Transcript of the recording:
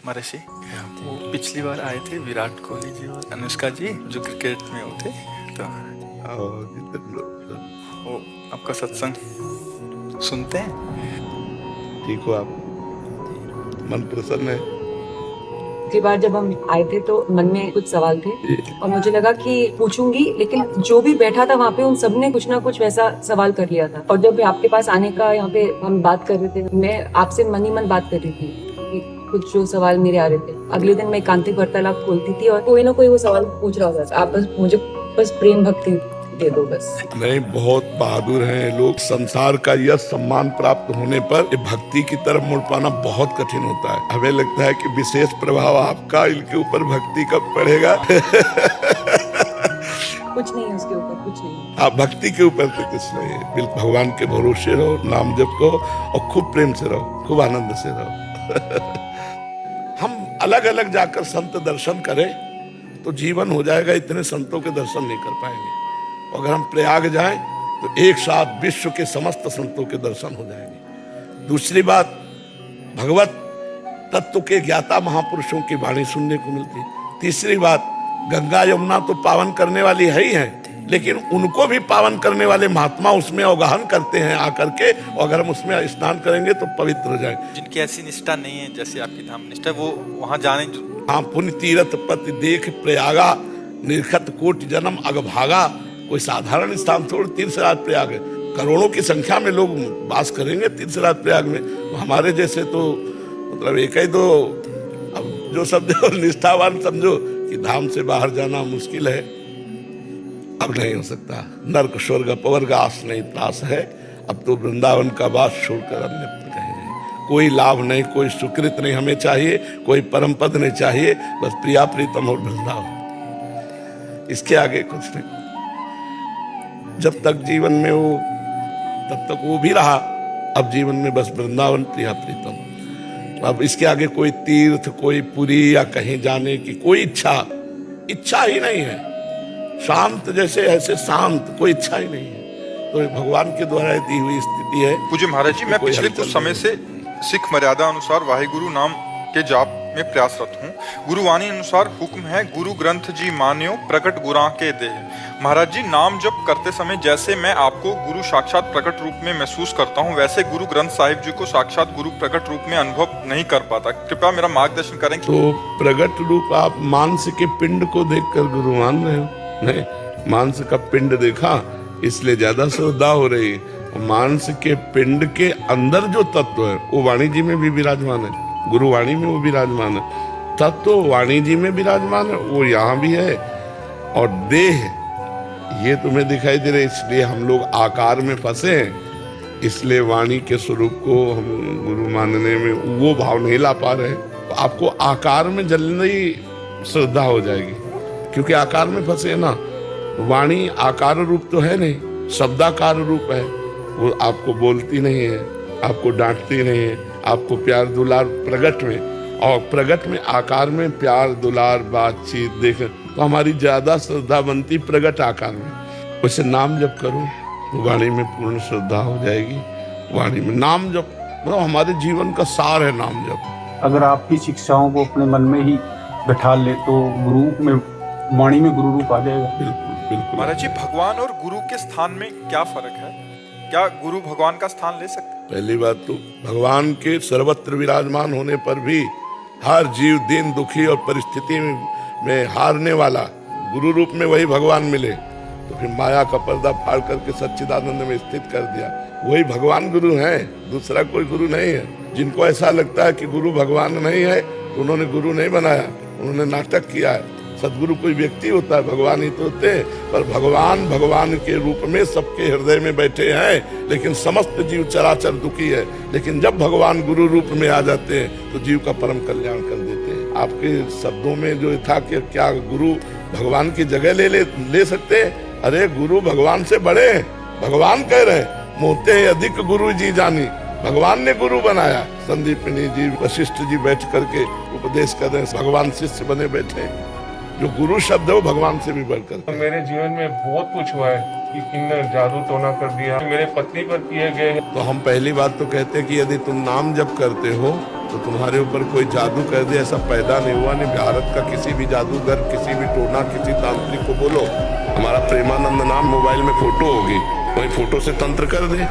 महर्षि, वो पिछली बार आए थे विराट कोहली जी और अनुष्का जी जो क्रिकेट में होते, तो वो आपका सत्संग सुनते हैं। ठीक हो आप? मन प्रसन्न है? पिछली बार जब हम आए थे तो मन में कुछ सवाल थे और मुझे लगा कि पूछूंगी, लेकिन जो भी बैठा था वहाँ पे उन सब ने कुछ ना कुछ वैसा सवाल कर लिया था। और जब आपके पास आने का यहाँ पे हम बात कर रहे थे, मैं आपसे मन ही मन बात कर रही थी कि कुछ जो सवाल मेरे आ रहे थे। अगले दिन मैं एकांतिक वार्तालाप खोलती थी और कोई ना कोई वो सवाल पूछ रहा होता था। आप बस मुझे प्रेम भक्ति दे दो बस। नहीं, बहुत बहादुर हैं लोग। संसार का यह सम्मान प्राप्त होने पर ये भक्ति की तरफ मुड़ पाना बहुत कठिन होता है। हमें लगता है कि विशेष प्रभाव आपका इनके ऊपर भक्ति कब पड़ेगा। कुछ नहीं है उसके ऊपर, कुछ नहीं। आप भक्ति के ऊपर तो कुछ नहीं है। बिल्कुल भगवान के भरोसे रहो, नाम जप करो और खूब प्रेम से रहो, खूब आनंद से रहो। हम अलग अलग जाकर संत दर्शन करें तो जीवन हो जाएगा, इतने संतों के दर्शन नहीं कर पाएंगे। अगर हम प्रयाग जाएं तो एक साथ विश्व के समस्त संतों के दर्शन हो जाएंगे। दूसरी बात, भगवत तत्व के ज्ञाता महापुरुषों की वाणी सुनने को मिलती। तीसरी बात, गंगा यमुना तो पावन करने वाली है ही है, लेकिन उनको भी पावन करने वाले महात्मा उसमें अवगाहन करते हैं आकर के, और अगर हम उसमें स्नान करेंगे तो पवित्र हो जाएंगे। जिनकी ऐसी निष्ठा नहीं है जैसे आपकी धाम निष्ठा, वो वहाँ जाने। हाँ, पुण्य तीरथ पति देख प्रयागा, निर्खत कोटि जन्म अगभागा। कोई साधारण स्थान थोड़ा, तीर्थराज प्रयाग है। करोड़ों की संख्या में लोग वास करेंगे तीर्थराज प्रयाग में। हमारे जैसे तो मतलब एक ही दो, अब जो समझो निष्ठावान समझो कि धाम से बाहर जाना मुश्किल है, अब नहीं हो सकता। नर्क स्वर्ग अपवर्ग आस नहीं त्रास है, अब तो वृंदावन का वास छोड़कर अन्य कहीं नहीं। कोई लाभ नहीं, कोई सुकृत नहीं हमें चाहिए, कोई परम पद नहीं चाहिए, बस प्रिया प्रीतम और वृंदावन, इसके आगे कुछ नहीं। जब तक जीवन में वो, तब तक वो भी रहा। अब जीवन में बस वृंदावन प्रिया प्रीतम। अब इसके आगे कोई तीर्थ, कोई पुरी या कहीं जाने की कोई इच्छा ही नहीं है। शांत जैसे ऐसे शांत, कोई इच्छा ही नहीं है। तो भगवान के द्वारा दी हुई स्थिति है। पूज्य महाराज जी, मैं पिछले कुछ समय से सिख मर्यादा अनुसार वाहिगुरु नाम के जाप में प्रयासरत हूँ। गुरुवाणी अनुसार हुक्म है, गुरु ग्रंथ जी मान्यो प्रकट गुरा के देह। महाराज जी, नाम जप करते समय जैसे मैं आपको गुरु साक्षात प्रकट रूप में महसूस करता हूँ, वैसे गुरु ग्रंथ साहिब जी को साक्षात गुरु प्रकट रूप में अनुभव नहीं कर पाता। कृपया मेरा मार्गदर्शन करें। तो प्रकट रूप आप मांस के पिंड को देखकर गुरु मान रहे हो? नहीं, मांस का पिंड देखा इसलिए ज्यादा श्रद्धा हो रही है। मांस के पिंड के अंदर जो तत्व है वो वाणी जी में भी विराजमान है, गुरु वाणी में वो विराजमान है। तत्व वाणी जी में विराजमान है, वो यहाँ भी है। और देह ये तुम्हें दिखाई दे रहा है, इसलिए हम लोग आकार में फंसे हैं, इसलिए वाणी के स्वरूप को हम गुरु मानने में वो भाव नहीं ला पा रहे। तो आपको आकार में जल्दी श्रद्धा हो जाएगी, क्योंकि आकार में फंसे ना। वाणी आकार रूप तो है नहीं, शब्दाकार रूप है। वो आपको बोलती नहीं है, आपको डांटती नहीं है, आपको प्यार दुलार प्रगट में, और प्रगट में आकार में प्यार दुलार बातचीत देख, तो हमारी ज्यादा श्रद्धा बनती प्रगट आकार में। वैसे नाम जप करो तो वाणी में पूर्ण श्रद्धा हो जाएगी। वाणी में नाम जप मतलब हमारे जीवन का सार है नाम जप। अगर आपकी शिक्षाओं को अपने मन में ही बैठा ले तो गुरु में, वाणी में गुरु रूप आ जाएगा। बिल्कुल बिल्कुल। महाराज जी, भगवान और गुरु के स्थान में क्या फर्क है? क्या गुरु भगवान का स्थान ले सकते? पहली बात तो भगवान के सर्वत्र विराजमान होने पर भी हर जीव दीन दुखी और परिस्थिति में हारने वाला गुरु रूप में वही भगवान मिले, तो फिर माया का पर्दा फाड़ करके सच्चिदानंद में स्थित कर दिया। वही भगवान गुरु है, दूसरा कोई गुरु नहीं है। जिनको ऐसा लगता है कि गुरु भगवान नहीं है तो उन्होंने गुरु नहीं बनाया, उन्होंने नाटक किया है। सदगुरु कोई व्यक्ति होता है, भगवान ही तो होते हैं, पर भगवान के रूप में सबके हृदय में बैठे हैं, लेकिन समस्त जीव चराचर दुखी है। लेकिन जब भगवान गुरु रूप में आ जाते हैं तो जीव का परम कल्याण कर देते हैं। आपके शब्दों में जो था कि क्या गुरु भगवान की जगह ले सकते हैं? अरे गुरु भगवान से बड़े हैं। भगवान कह रहे हैं, मोते हैं अधिक गुरु जी जानी। भगवान ने गुरु बनाया। संदीपनी जी, वशिष्ठ जी बैठ करके उपदेश कर रहे हैं, भगवान शिष्य बने बैठे हैं। जो गुरु शब्द है वो भगवान से भी बढ़कर। मेरे जीवन में बहुत कुछ हुआ है कि किन्ने जादू टोना कर दिया, मेरे पत्नी पर किए गए। तो हम पहली बात तो कहते हैं कि यदि तुम नाम जप करते हो तो तुम्हारे ऊपर कोई जादू कर दे, ऐसा पैदा नहीं हुआ। नहीं भारत का किसी भी जादूगर, किसी भी टोना, किसी तांत्रिक को बोलो हमारा प्रेमानंद नाम मोबाइल में फोटो होगी, वही फोटो से तंत्र कर दे।